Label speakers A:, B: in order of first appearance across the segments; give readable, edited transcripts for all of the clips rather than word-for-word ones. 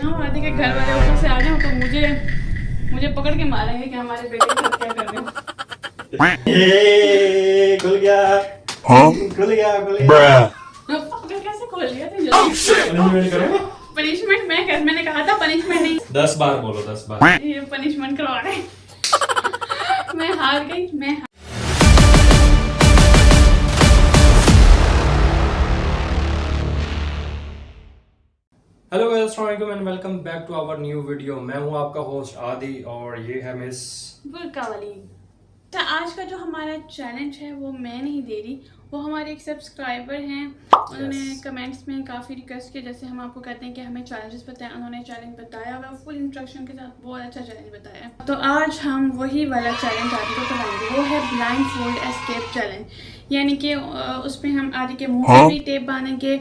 A: आदि के घर वाले ऊपर से आ जाओ तो मुझे पकड़ के मारेंगे कि हमारे बेटे के साथ क्या कर रहे हो।
B: खुल गया।
C: हाँ?
B: खुल गया
A: कैसे खोल लिया तुम? पनिशमेंट मैंने कहा था पनिशमेंट नहीं।
B: 10 बार बोलो 10 बार।
A: ये पनिशमेंट करवा रहे। मैं हार गई।
B: हेलो गाइस, अस्सलाम वालेकुम and welcome back to our new video. मैं हूं आपका होस्ट आदि और ये है मिस
A: बुरका वाली। तो आज का जो हमारा चैलेंज है वो मैं नहीं दे रही, वो हमारे एक सब्सक्राइबर हैं। उन्होंने कमेंट्स में काफ़ी रिक्वेस्ट किया, जैसे हम आपको कहते हैं कि हमें चैलेंजेस बताएं। उन्होंने चैलेंज बताया हुआ फुल इंस्ट्रक्शन के साथ, बहुत अच्छा चैलेंज बताया। तो आज हम वही वाला चैलेंज आदि को कराएंगे, वो है ब्लाइंड फोल्ड एस्केप चैलेंज। यानी कि उसमें हम आदि के मुंह पे भी टेप बांधेंगे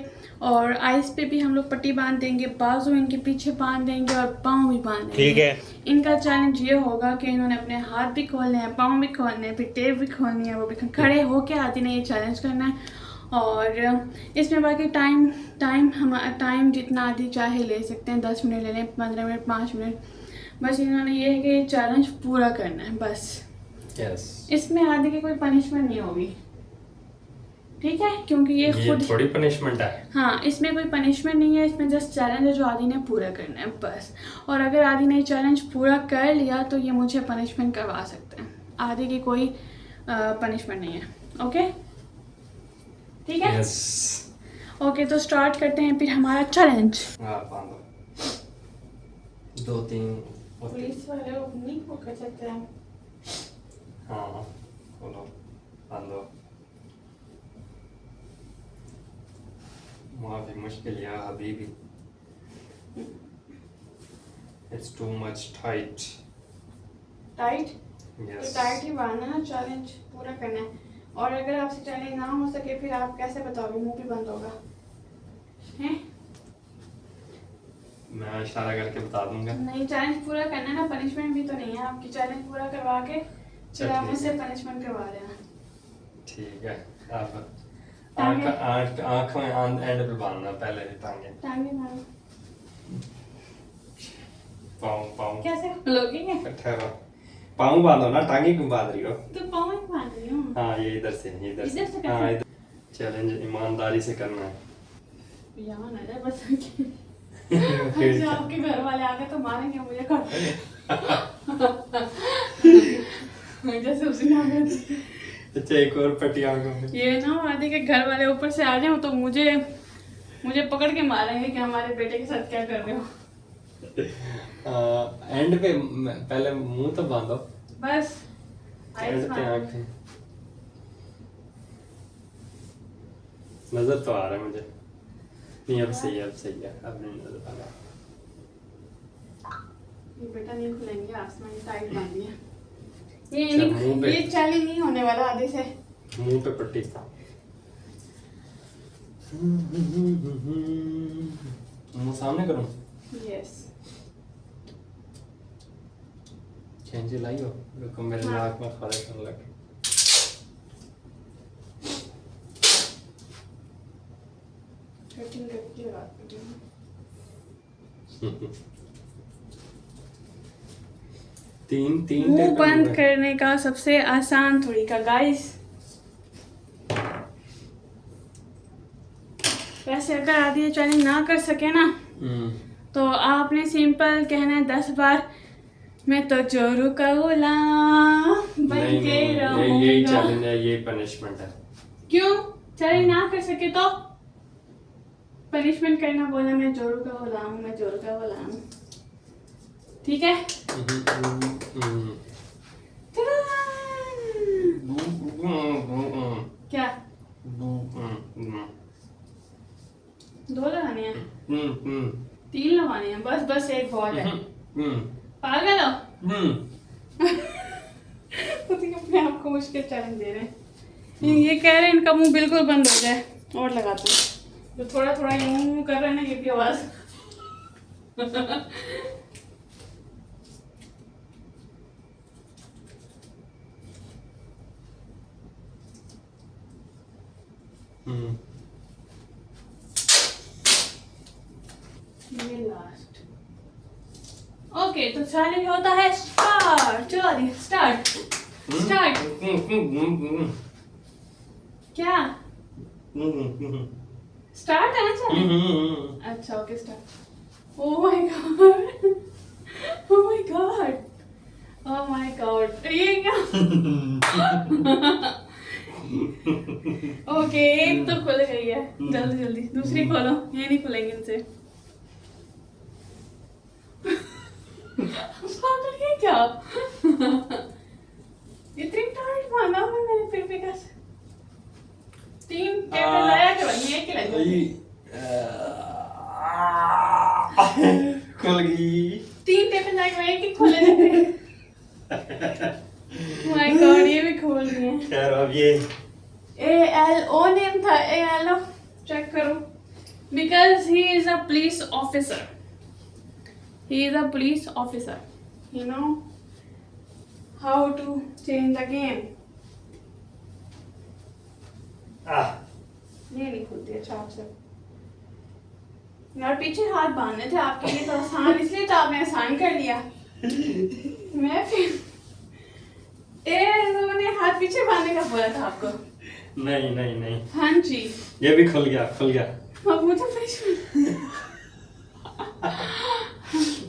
A: और आइस पे भी हम लोग पट्टी बांध देंगे, बाजू इनके पीछे बांध देंगे और पाँव भी बांध देंगे।
B: ठीक है।
A: इनका चैलेंज ये होगा कि इन्होंने अपने हाथ भी खोलने हैं, पाँव भी खोलने हैं, फिर टेप भी खोलनी है, वो भी खड़े होके आदि ने ये चैलेंज करना है। और इसमें बाकी टाइम जितना आदि चाहे ले सकते हैं, 10 मिनट ले लें, 15 मिनट, 5 मिनट। बस इन्होंने ये है कि ये चैलेंज पूरा करना है बस। इसमें आदि की कोई पनिशमेंट नहीं होगी, ठीक है? क्योंकि ये खुद
B: थोड़ी पनिशमेंट है।
A: हाँ, इसमें कोई पनिशमेंट नहीं है, इसमें जस्ट चैलेंज है जो आदि ने पूरा करना है बस। और अगर आदि ने चैलेंज पूरा कर लिया तो ये मुझे पनिशमेंट करवा सकते हैं। आदि की कोई पनिशमेंट नहीं है। ओके, ठीक है?
B: यस।
A: ओके, तो स्टार्ट करते हैं फिर हमारा चैलेंज।
B: बांधो 2-3
A: पुलिस वाले नहीं पकड़ सकते हैं।
B: हाँ खोलो, बांधो। माफी मुश्किल या Habibi, it's too much tight.
A: Tight? तो टाइट ही बांधना ना, चैलेंज पूरा करना है। और अगर आपसे चैलेंज ना हो सके फिर आप कैसे बताओगे? मुंह भी बंद होगा, हैं?
B: मैं इशारा करके बता दूंगा।
A: नहीं, चैलेंज पूरा करना है ना, पनिशमेंट भी तो नहीं है आपकी। चैलेंज पूरा करवा के फिर आप मुझसे पनिशमेंट करवा देना,
B: ठीक है? आप
A: टांगे
B: आँख में एंड पे बांधना, पहले टांगे
A: मारो।
B: पाँव
A: कैसे खोलोगे?
B: ठहरो, पाँव बांधो ना, टांगे क्यों बांध रही हो?
A: तो पाँव ही बांध रही हूँ।
B: हाँ, ये इधर से हाँ, इधर। चैलेंज ईमानदारी से करना है।
A: यहाँ ना जाए बस। अच्छा, आपके घर वाले आके तो मारेंगे मुझे जैसे उसी ने।
B: अच्छा, एक और पट्टी आंखों में।
A: ये ना आदि के घर वाले ऊपर से आ जाओ तो मुझे पकड़ के मारेंगे कि हमारे बेटे के साथ क्या कर रहे हो।
B: एंड पे पहले मुंह तो बांधो
A: बस
B: एंड पे आंखें। नजर तो आ रहा है मुझे। नहीं, अब सही है, अब नहीं नजर आ रहा।
A: ये बेटा नहीं खुलेंगे, आसमान टाइट बांध दिया।
B: मुंह पे
A: ये चैलेंज नहीं होने वाला आधे से।
B: मुंह पे पट्टी। मुंह सामने करूं?
A: यस।
B: कैंची लाई हो? देखो मेरे नाक में खारिश होने लगी। तीन
A: मुंह बंद करने का सबसे आसान तरीका गाइस। वैसे अगर आदि ये चैलेंज ना कर सके ना तो आपने सिंपल कहना है 10 बार, मैं तो चोरू का गुलाम बन के रहूंगा।
B: यही चैलेंज है, ये पनिशमेंट है।
A: क्यों? चैलेंज ना कर सके तो पनिशमेंट करना, बोला मैं चोरू का गुलाम हूँ, मैं चोरू का गुलाम हूँ, ठीक है? क्या 2 लगाने हैं? 3 लगाने हैं? बस एक बहुत है। पागल हो? खुद ही अपने आप को मुश्किल चैलेंज दे रहे हैं। ये कह रहे हैं इनका मुंह बिल्कुल बंद हो जाए। और लगाता हूँ, जो थोड़ा थोड़ा यूं कर रहे हैं ना, ये भी आवाज। ये लास्ट ओके तो चैलेंज होता है स्टार्ट। चलो दी स्टार्ट स्टार्ट। क्या स्टार्ट है ना चैलेंज? अच्छा okay start. Oh my God, oh my God, oh my God, ये क्या? ओके एक तो खुल गई है, जल्दी जल्दी दूसरी खोलो, ये नहीं खुलेंगे इनसे। पागल है क्या? इतनी टाइट माना मैंने फिर भी कैसे? 3 कैसे लाया क्या? ये क्या लगा?
B: खुल गई।
A: 3 टेबल लाइक मैं एक ही खोले थे। माय गॉड ये भी खोल रही है।
B: खैर अब ये
A: ALO नेम था, ALO चेक करो, because he is a police officer. He is a police officer. You know how to change the game. ये नहीं खुलती है चाप से। यार पीछे हाथ बांधने थे आपके लिए तो आसान, इसलिए तो आपने आसान कर लिया। मैं फिर लोगों ने हाथ पीछे बांधने का बोला था आपको।
B: नहीं नहीं नहीं,
A: हाँ जी
B: ये भी खुल गया खुल गया।
A: अब मुझे परेशान।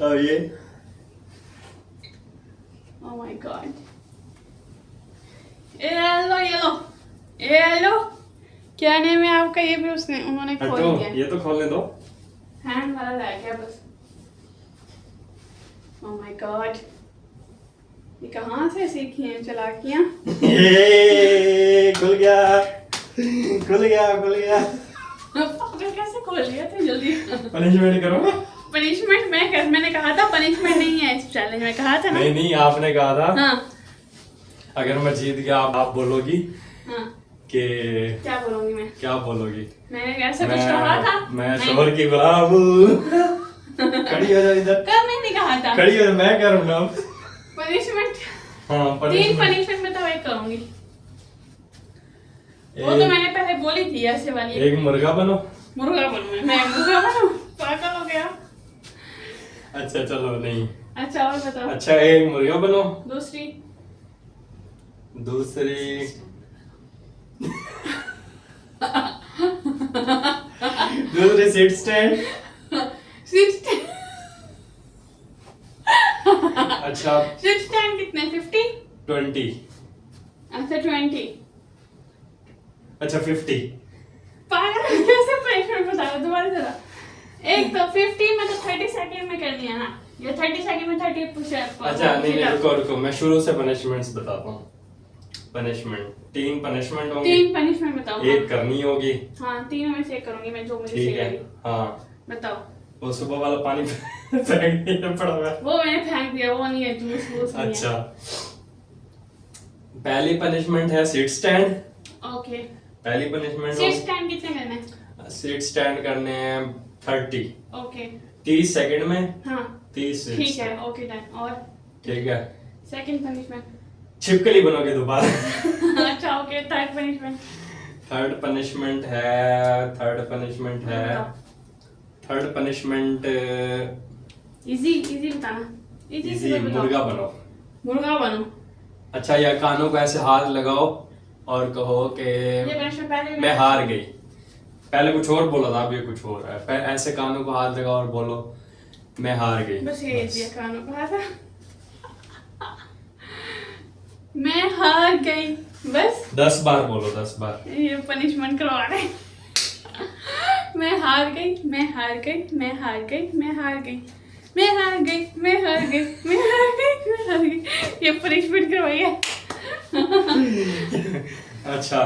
B: और ये
A: Oh my God. हेलो क्या नेम है आपका? ये भी उसने उन्होंने खोल
B: हटो,
A: दिया।
B: ये तो खोलने दो।
A: हैंड वाला रह गया बस। Oh my God. ये कहाँ से सीखी हैं चालाकियाँ?
B: ये खुल गया खुल गया खुल गया।
A: पागल कैसे खोल लिया थे जल्दी?
B: पनिशमेंट करो।
A: पनिशमेंट मैंने कहा था पनिशमेंट नहीं है इस चैलेंज में, कहा था ना?
B: नहीं नहीं, आपने कहा था
A: हाँ
B: अगर मैं जीत गया आप बोलोगी
A: हाँ
B: कि
A: क्या बोलूंगी मैं?
B: क्या बोलोगी?
A: मैंने ऐसा कुछ कहा था?
B: मैं शोहर की गुलाम हूँ। खड़ी हो जाओ इधर।
A: कब मैंने कहा था?
B: खड़ी हो, मैं करूँगा।
A: पनिशमेंट
B: हाँ
A: 3
B: पनिशमेंट।
A: पनिशमेंट में तो एक करूंगी। वो तो मैंने पहले बोली थी ऐसे वाली।
B: एक मुर्गा बनो।
A: मुर्गा बनूं मैं मुर्गा बनूं? पागल हो गया।
B: अच्छा चलो नहीं।
A: अच्छा और बताओ।
B: अच्छा एक मुर्गा बनो।
A: दूसरी
B: दूसरी दूसरी सीट स्टैंड। अच्छा
A: सिक्स स्टैंड कितने? 50?
B: 20।
A: अच्छा 20।
B: अच्छा 50।
A: पागल कैसे पनिशमेंट बता रहा दोबारा जरा। एक तो 50 में तो 30 सेकंड में कर लिया ना, ये 30 सेकंड में 30 पुशअप।
B: अच्छा नहीं नहीं रुको रुको, मैं शुरू से पनिशमेंट्स बताता हूँ। पनिशमेंट 3 पनिशमेंट होंगी।
A: 3 पनिशमेंट बताओ।
B: एक करनी होगी।
A: हाँ तीनों में से एक करूंगी मैं, जो मुझे
B: ठीक
A: सही
B: है
A: लगे।
B: हाँ।
A: बताओ।
B: वो सुबह वाला पानी फेंक देना पड़ा हुआ है।
A: वो मैंने फेंक दिया, वो नहीं है, जूस वूस नहीं है।
B: अच्छा पहली पनिशमेंट है सीट स्टैंड।
A: ओके
B: पहली पनिशमेंट
A: सीट स्टैंड कितने करने हैं?
B: सीट स्टैंड करने हैं 30।
A: ओके
B: 30 सेकंड में
A: हाँ
B: 30 सीट
A: ठीक है ओके डन। और
B: ठीक है।
A: Second punishment?
B: छिपकली बनोगे दोबारा।
A: अच्छा okay third punishment?
B: Third punishment है थर्ड पनिशमेंट
A: इजी इजी बताना।
B: इजी
A: से बताओ।
B: मुर्गा बनो।
A: मुर्गा बनो।
B: अच्छा या कानों को ऐसे हाथ लगाओ और कहो कि
A: ये पनिशमेंट पहले
B: मैं हार गई। पहले कुछ और बोला था, अब ये कुछ और है। ऐसे कानों को हाथ लगाओ और बोलो मैं हार गई।
A: बस ये दिया कानों को हाथ। मैं हार गई बस।
B: 10 बार बोलो 10 बार।
A: ये पनिशमेंट करवा रहे हैं। मैं हार गई मैं हार गई मैं हार गई मैं हार गई मैं हार गई मैं हार गई मैं हार गई मैं हार गई। ये पनिशमेंट करवाई है।
B: अच्छा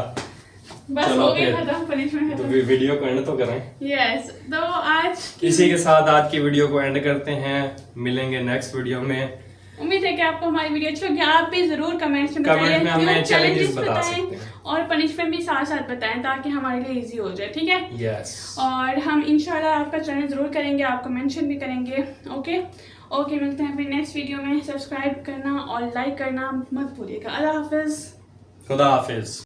A: बस
B: चलो
A: हो गई
B: फिर।
A: खत्म, पनिशमेंट
B: तो
A: खत्म।
B: वीडियो को एंड तो करें।
A: यस तो आज
B: इसी के साथ आज की वीडियो को एंड करते हैं। मिलेंगे नेक्स्ट वीडियो में।
A: उम्मीद है कि आपको हमारी वीडियो अच्छी होगी। आप भी जरूर कमेंट्स में
B: कमेंट में हमें
A: बताइए,
B: challenges बता सकते हैं।
A: और पनिशमेंट भी साथ साथ बताएं ताकि हमारे लिए इजी हो जाए, ठीक है?
B: यस
A: और हम इंशाल्लाह आपका चैनल जरूर करेंगे, आपको मेंशन भी करेंगे। ओके ओके मिलते हैं फिर नेक्स्ट वीडियो में। सब्सक्राइब करना और लाइक करना मत भूलिएगा। अल्लाह हाफिज।
B: खुदा हाफिज।